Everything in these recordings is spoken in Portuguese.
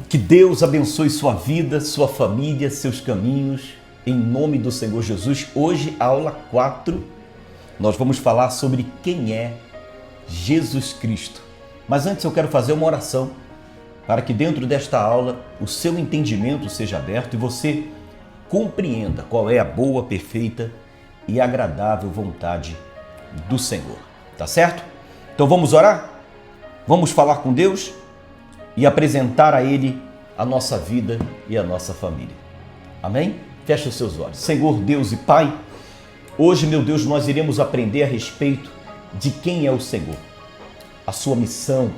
Que Deus abençoe sua vida, sua família, seus caminhos, em nome do Senhor Jesus. Hoje, aula 4, nós vamos falar sobre quem é Jesus Cristo. Mas antes eu quero fazer uma oração para que dentro desta aula o seu entendimento seja aberto e você compreenda qual é a boa, perfeita e agradável vontade do Senhor. Tá certo? Então vamos orar? Vamos falar com Deus e apresentar a Ele a nossa vida e a nossa família. Amém? Feche os seus olhos. Senhor Deus e Pai, hoje, meu Deus, nós iremos aprender a respeito de quem é o Senhor, a sua missão,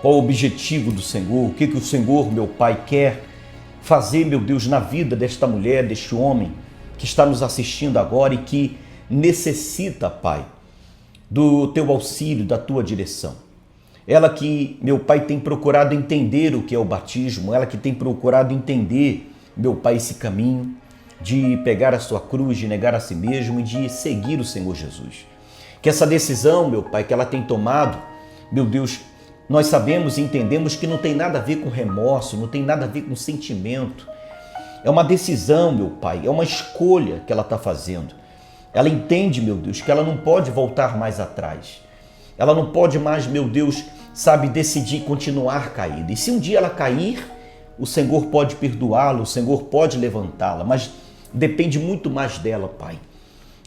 qual o objetivo do Senhor, o que o Senhor, meu Pai, quer fazer, meu Deus, na vida desta mulher, deste homem que está nos assistindo agora e que necessita, Pai, do Teu auxílio, da Tua direção. Ela que, meu Pai, tem procurado entender o que é o batismo, ela que tem procurado entender, meu Pai, esse caminho de pegar a sua cruz, de negar a si mesmo e de seguir o Senhor Jesus. Que essa decisão, meu Pai, que ela tem tomado, meu Deus, nós sabemos e entendemos que não tem nada a ver com remorso, não tem nada a ver com sentimento. É uma decisão, meu Pai, é uma escolha que ela está fazendo. Ela entende, meu Deus, que ela não pode voltar mais atrás. Ela não pode mais, meu Deus, sabe, decidir continuar caída. E se um dia ela cair, o Senhor pode perdoá-la, o Senhor pode levantá-la, mas depende muito mais dela, Pai.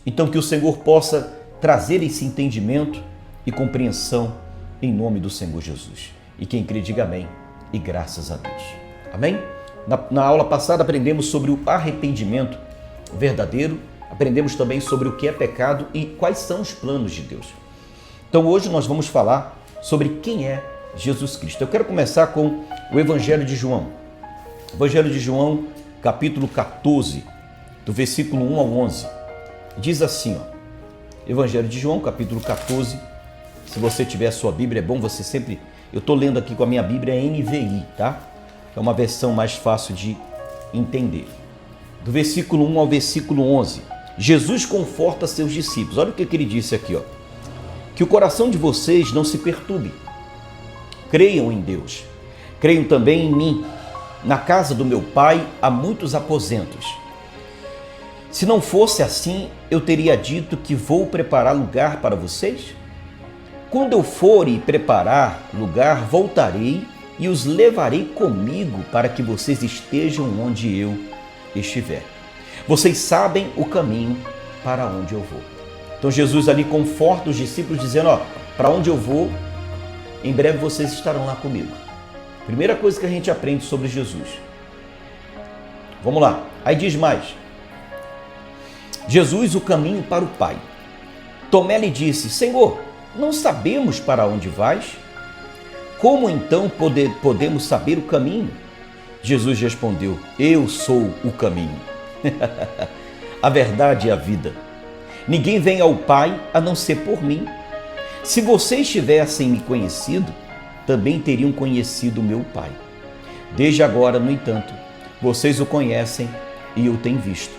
Então que o Senhor possa trazer esse entendimento e compreensão em nome do Senhor Jesus. E quem crê, diga amém e graças a Deus. Amém? Na aula passada aprendemos sobre o arrependimento verdadeiro, aprendemos também sobre o que é pecado e quais são os planos de Deus. Então hoje nós vamos falar sobre quem é Jesus Cristo. Eu quero começar com o Evangelho de João. Evangelho de João, capítulo 14, do versículo 1 ao 11. Diz assim, Evangelho de João, capítulo 14. Se você tiver a sua Bíblia, é bom você sempre... Eu estou lendo aqui com a minha Bíblia NVI, tá? É uma versão mais fácil de entender. Do versículo 1 ao versículo 11. Jesus conforta seus discípulos. Olha o que ele disse aqui, que o coração de vocês não se perturbe. Creiam em Deus. Creiam também em mim. Na casa do meu Pai há muitos aposentos. Se não fosse assim, eu teria dito que vou preparar lugar para vocês? Quando eu for e preparar lugar, voltarei e os levarei comigo para que vocês estejam onde eu estiver. Vocês sabem o caminho para onde eu vou. Então Jesus ali conforta os discípulos dizendo, para onde eu vou, em breve vocês estarão lá comigo. Primeira coisa que a gente aprende sobre Jesus. Vamos lá. Aí diz mais. Jesus, o caminho para o Pai. Tomé lhe disse, Senhor, não sabemos para onde vais? Como então podemos saber o caminho? Jesus respondeu, eu sou o caminho, a verdade e a vida. Ninguém vem ao Pai a não ser por mim. Se vocês tivessem me conhecido, também teriam conhecido o meu Pai. Desde agora, no entanto, vocês o conhecem e o têm visto.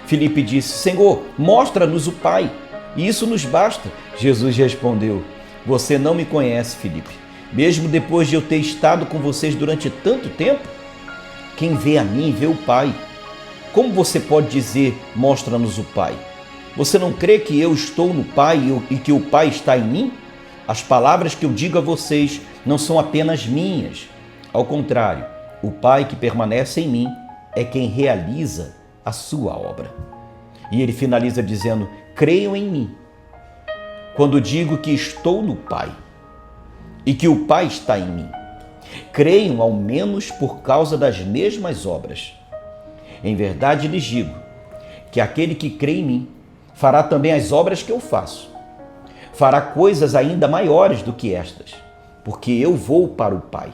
Filipe disse, Senhor, mostra-nos o Pai, e isso nos basta. Jesus respondeu, você não me conhece, Filipe, mesmo depois de eu ter estado com vocês durante tanto tempo? Quem vê a mim, vê o Pai. Como você pode dizer, mostra-nos o Pai? Você não crê que eu estou no Pai e que o Pai está em mim? As palavras que eu digo a vocês não são apenas minhas. Ao contrário, o Pai que permanece em mim é quem realiza a sua obra. E ele finaliza dizendo, creiam em mim, quando digo que estou no Pai e que o Pai está em mim. Creiam ao menos por causa das mesmas obras. Em verdade lhes digo que aquele que crê em mim fará também as obras que eu faço. Fará coisas ainda maiores do que estas, porque eu vou para o Pai.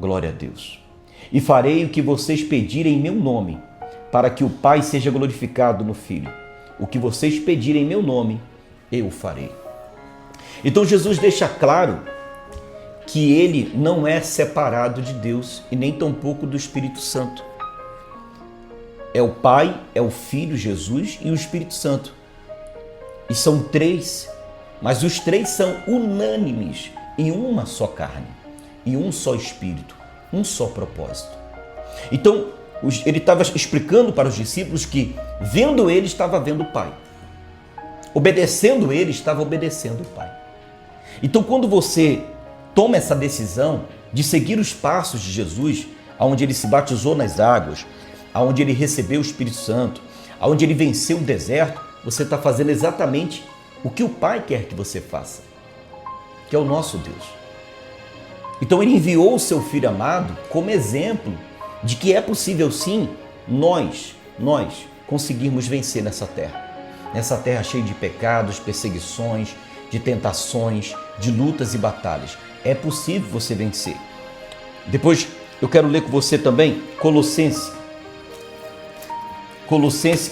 Glória a Deus. E farei o que vocês pedirem em meu nome, para que o Pai seja glorificado no Filho. O que vocês pedirem em meu nome, eu farei. Então Jesus deixa claro que ele não é separado de Deus e nem tampouco do Espírito Santo. É o Pai, é o Filho, Jesus e o Espírito Santo. E são três, mas os três são unânimes em uma só carne, e um só Espírito, um só propósito. Então, ele estava explicando para os discípulos que, vendo ele, estava vendo o Pai. Obedecendo ele, estava obedecendo o Pai. Então, quando você toma essa decisão de seguir os passos de Jesus, onde ele se batizou nas águas, onde ele recebeu o Espírito Santo, onde ele venceu o deserto, você está fazendo exatamente o que o Pai quer que você faça, que é o nosso Deus. Então ele enviou o seu Filho amado como exemplo de que é possível sim nós conseguirmos vencer nessa terra cheia de pecados, perseguições, de tentações, de lutas e batalhas. É possível você vencer. Depois eu quero ler com você também Colossenses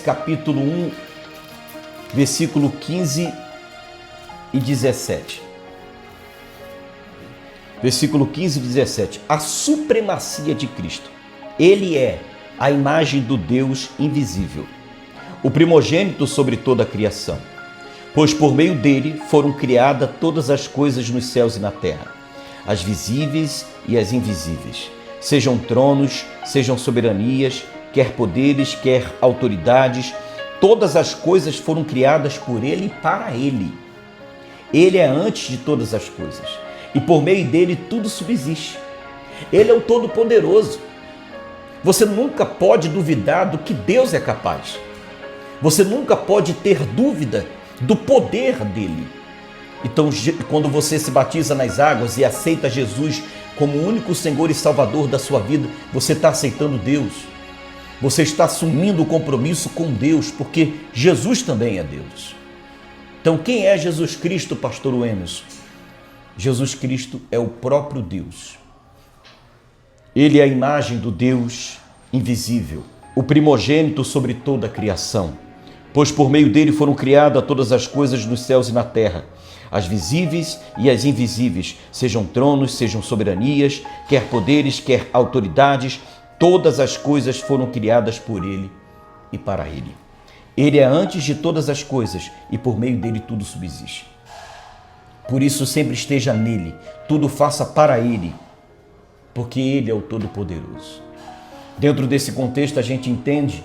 capítulo 1, versículo 15 e 17. Versículo 15 e 17. A supremacia de Cristo. Ele é a imagem do Deus invisível, o primogênito sobre toda a criação, pois por meio dele foram criadas todas as coisas nos céus e na terra, as visíveis e as invisíveis, sejam tronos, sejam soberanias, quer poderes, quer autoridades, todas as coisas foram criadas por ele e para ele. Ele é antes de todas as coisas, e por meio dele tudo subsiste. Ele é o Todo-Poderoso. Você nunca pode duvidar do que Deus é capaz. Você nunca pode ter dúvida do poder dele. Então, quando você se batiza nas águas e aceita Jesus como o único Senhor e Salvador da sua vida, você está aceitando Deus. Você está assumindo o compromisso com Deus, porque Jesus também é Deus. Então, quem é Jesus Cristo, pastor Emerson? Jesus Cristo é o próprio Deus. Ele é a imagem do Deus invisível, o primogênito sobre toda a criação, pois por meio dele foram criadas todas as coisas nos céus e na terra, as visíveis e as invisíveis, sejam tronos, sejam soberanias, quer poderes, quer autoridades, todas as coisas foram criadas por ele e para ele. Ele é antes de todas as coisas e por meio dele tudo subsiste. Por isso sempre esteja nele, tudo faça para ele, porque ele é o Todo-Poderoso. Dentro desse contexto a gente entende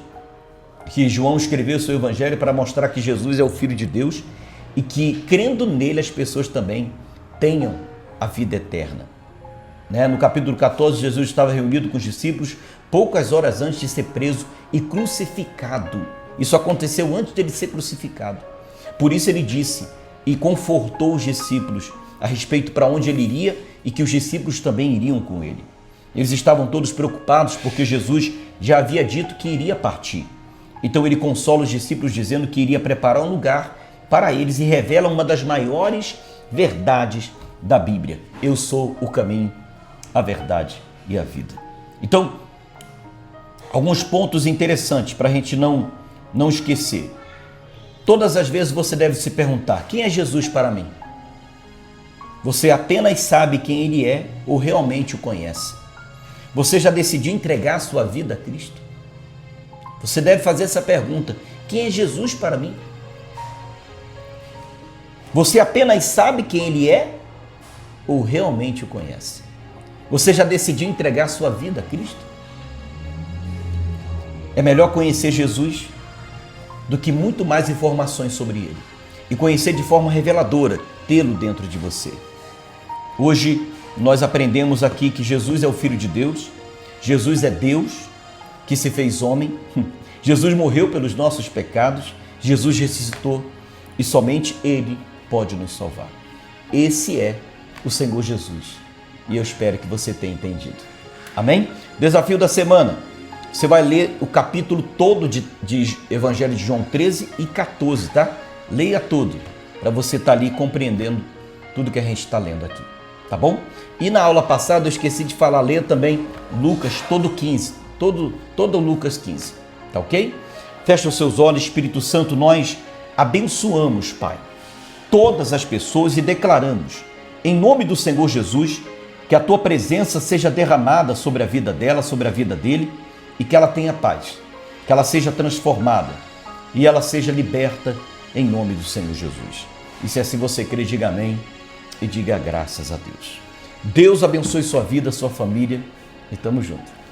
que João escreveu seu evangelho para mostrar que Jesus é o Filho de Deus e que, crendo nele, as pessoas também tenham a vida eterna. No capítulo 14, Jesus estava reunido com os discípulos poucas horas antes de ser preso e crucificado. Isso aconteceu antes dele ser crucificado. Por isso ele disse e confortou os discípulos a respeito para onde ele iria e que os discípulos também iriam com ele. Eles estavam todos preocupados porque Jesus já havia dito que iria partir. Então ele consola os discípulos dizendo que iria preparar um lugar para eles e revela uma das maiores verdades da Bíblia. Eu sou o caminho, a verdade e a vida. Então, alguns pontos interessantes para a gente não esquecer. Todas as vezes você deve se perguntar: quem é Jesus para mim? Você apenas sabe quem ele é ou realmente o conhece? Você já decidiu entregar a sua vida a Cristo? Você deve fazer essa pergunta: quem é Jesus para mim? Você apenas sabe quem ele é ou realmente o conhece? Você já decidiu entregar a sua vida a Cristo? É melhor conhecer Jesus do que muito mais informações sobre ele e conhecer de forma reveladora, tê-lo dentro de você. Hoje nós aprendemos aqui que Jesus é o Filho de Deus, Jesus é Deus que se fez homem, Jesus morreu pelos nossos pecados, Jesus ressuscitou e somente ele pode nos salvar. Esse é o Senhor Jesus e eu espero que você tenha entendido. Amém? Desafio da semana. Você vai ler o capítulo todo de Evangelho de João 13 e 14, tá? Leia todo, para você estar ali compreendendo tudo que a gente está lendo aqui, tá bom? E na aula passada eu esqueci de falar, leia também Lucas todo 15, todo Lucas 15, tá ok? Fecha os seus olhos, Espírito Santo, nós abençoamos, Pai, todas as pessoas e declaramos, em nome do Senhor Jesus, que a Tua presença seja derramada sobre a vida dela, sobre a vida dele, e que ela tenha paz, que ela seja transformada e ela seja liberta em nome do Senhor Jesus. E se assim você crê, diga amém e diga graças a Deus. Deus abençoe sua vida, sua família E tamo junto.